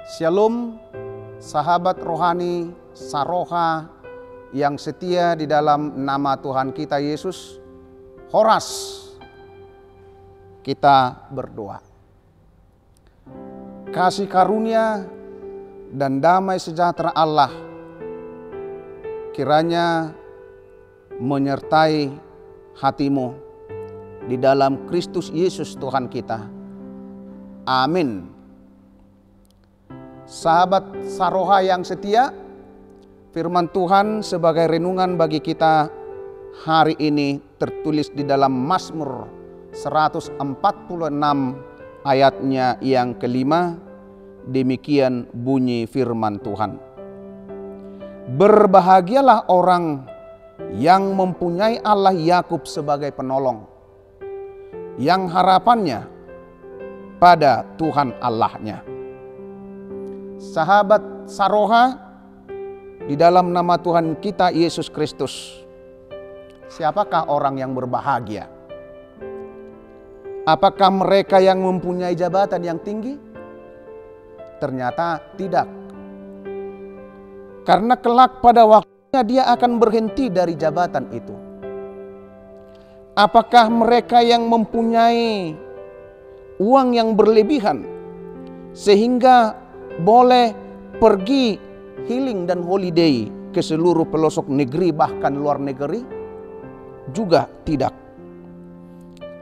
Shalom, sahabat rohani Saroha yang setia di dalam nama Tuhan kita Yesus. Horas, kita berdoa. Kasih karunia dan damai sejahtera Allah kiranya menyertai hatimu di dalam Kristus Yesus Tuhan kita. Amin. Sahabat Saroha yang setia, firman Tuhan sebagai renungan bagi kita hari ini tertulis di dalam Mazmur 146 ayatnya yang kelima. Demikian bunyi firman Tuhan. Berbahagialah orang yang mempunyai Allah Yakub sebagai penolong, yang harapannya pada Tuhan Allahnya. Sahabat Saroha, di dalam nama Tuhan kita Yesus Kristus, siapakah orang yang berbahagia? Apakah mereka yang mempunyai jabatan yang tinggi? Ternyata tidak. Karena kelak pada waktunya dia akan berhenti dari jabatan itu. Apakah mereka yang mempunyai uang yang berlebihan sehingga boleh pergi healing dan holiday ke seluruh pelosok negeri bahkan luar negeri? Juga tidak.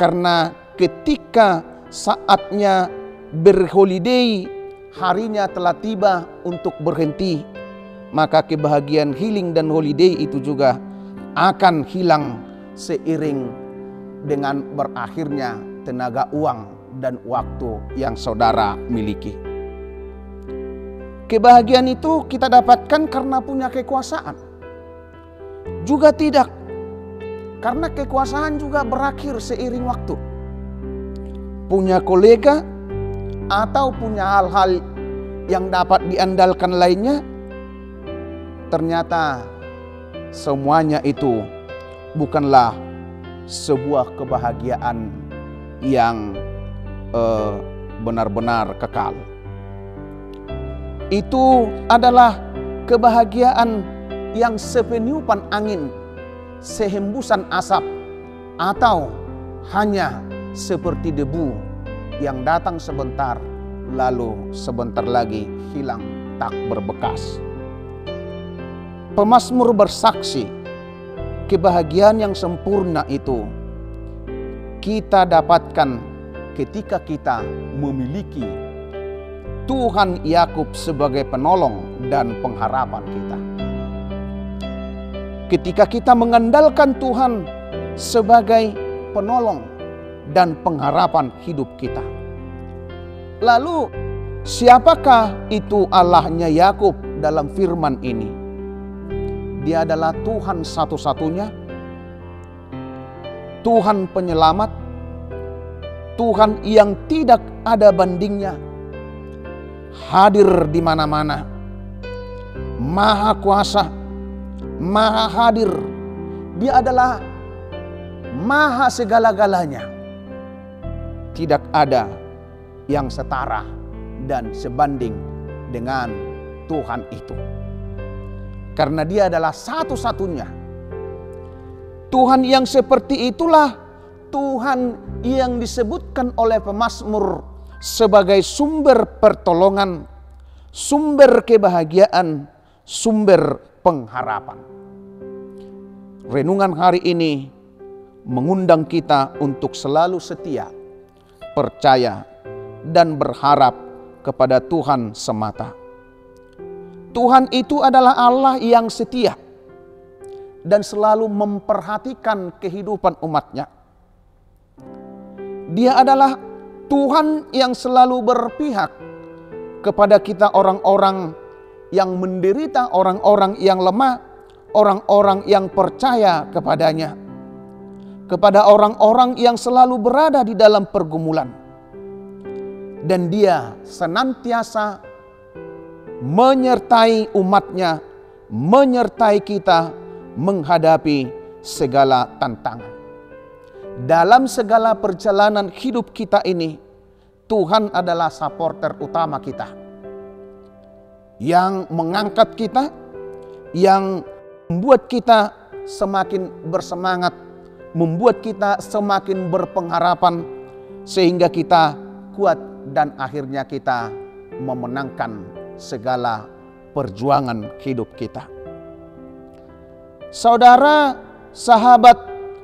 Karena ketika saatnya berholiday, harinya telah tiba untuk berhenti, maka kebahagiaan healing dan holiday itu juga akan hilang seiring dengan berakhirnya tenaga uang dan waktu yang saudara miliki. Kebahagiaan itu kita dapatkan karena punya kekuasaan? Juga tidak. Karena kekuasaan juga berakhir seiring waktu. Punya kolega atau punya hal-hal yang dapat diandalkan lainnya, ternyata semuanya itu bukanlah sebuah kebahagiaan yang benar-benar kekal. Itu adalah kebahagiaan yang sepeniupan angin, sehembusan asap, atau hanya seperti debu yang datang sebentar lalu sebentar lagi hilang tak berbekas. Pemazmur bersaksi, kebahagiaan yang sempurna itu kita dapatkan ketika kita memiliki Tuhan Yakub sebagai penolong dan pengharapan kita. Ketika kita mengandalkan Tuhan sebagai penolong dan pengharapan hidup kita. Lalu siapakah itu Allahnya Yakub dalam firman ini? Dia adalah Tuhan satu-satunya, Tuhan penyelamat, Tuhan yang tidak ada bandingnya, hadir di mana-mana, maha kuasa, maha hadir. Dia adalah maha segala-galanya. Tidak ada yang setara dan sebanding dengan Tuhan itu. Karena dia adalah satu-satunya. Tuhan yang seperti itulah Tuhan yang disebutkan oleh pemazmur sebagai sumber pertolongan, sumber kebahagiaan, sumber pengharapan. Renungan hari ini mengundang kita untuk selalu setia, percaya, dan berharap kepada Tuhan semata. Tuhan itu adalah Allah yang setia dan selalu memperhatikan kehidupan umatnya. Dia adalah Tuhan yang selalu berpihak kepada kita orang-orang yang menderita, orang-orang yang lemah, orang-orang yang percaya kepadanya, kepada orang-orang yang selalu berada di dalam pergumulan. Dan dia senantiasa menyertai umatnya, menyertai kita menghadapi segala tantangan. Dalam segala perjalanan hidup kita ini, Tuhan adalah supporter utama kita. yang mengangkat kita, yang membuat kita semakin bersemangat, membuat kita semakin berpengharapan, sehingga kita kuat dan akhirnya kita memenangkan segala perjuangan hidup kita. Saudara, sahabat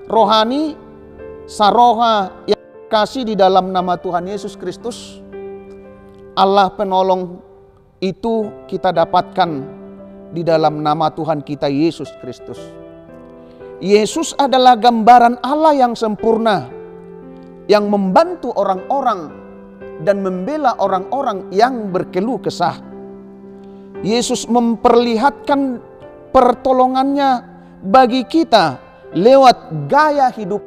rohani, saroha yang kasih di dalam nama Tuhan Yesus Kristus, Allah penolong itu kita dapatkan di dalam nama Tuhan kita Yesus Kristus. Yesus adalah gambaran Allah yang sempurna, yang membantu orang-orang dan membela orang-orang yang berkeluh kesah. Yesus memperlihatkan pertolongannya bagi kita lewat gaya hidup,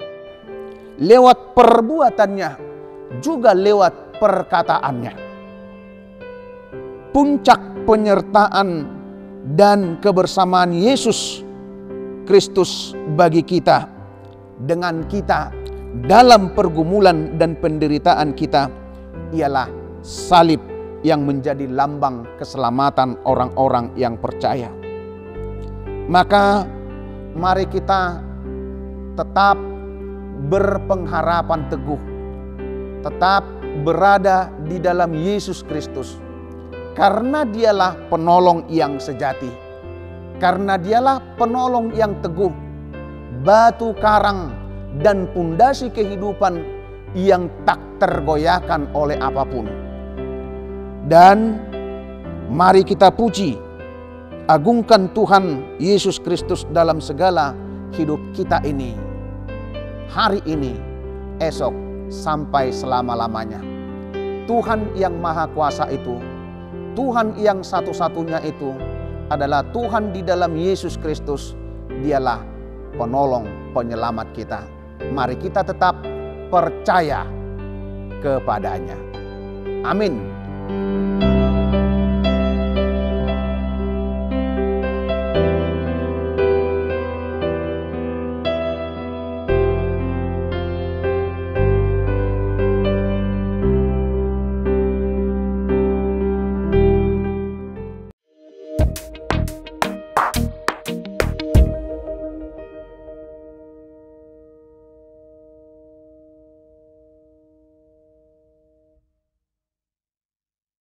lewat perbuatannya, juga lewat perkataannya. Puncak penyertaan dan kebersamaan Yesus Kristus bagi kita dengan kita dalam pergumulan dan penderitaan kita ialah salib yang menjadi lambang keselamatan orang-orang yang percaya. Maka mari kita tetap berpengharapan teguh, tetap berada di dalam Yesus Kristus, karena dialah penolong yang sejati, karena dialah penolong yang teguh, batu karang dan pundasi kehidupan yang tak tergoyahkan oleh apapun. Dan mari kita puji, agungkan Tuhan Yesus Kristus dalam segala hidup kita ini, hari ini, esok, sampai selama-lamanya. Tuhan yang Maha Kuasa itu, Tuhan yang satu-satunya itu adalah Tuhan di dalam Yesus Kristus. Dialah penolong, penyelamat kita. Mari kita tetap percaya kepadanya. Amin.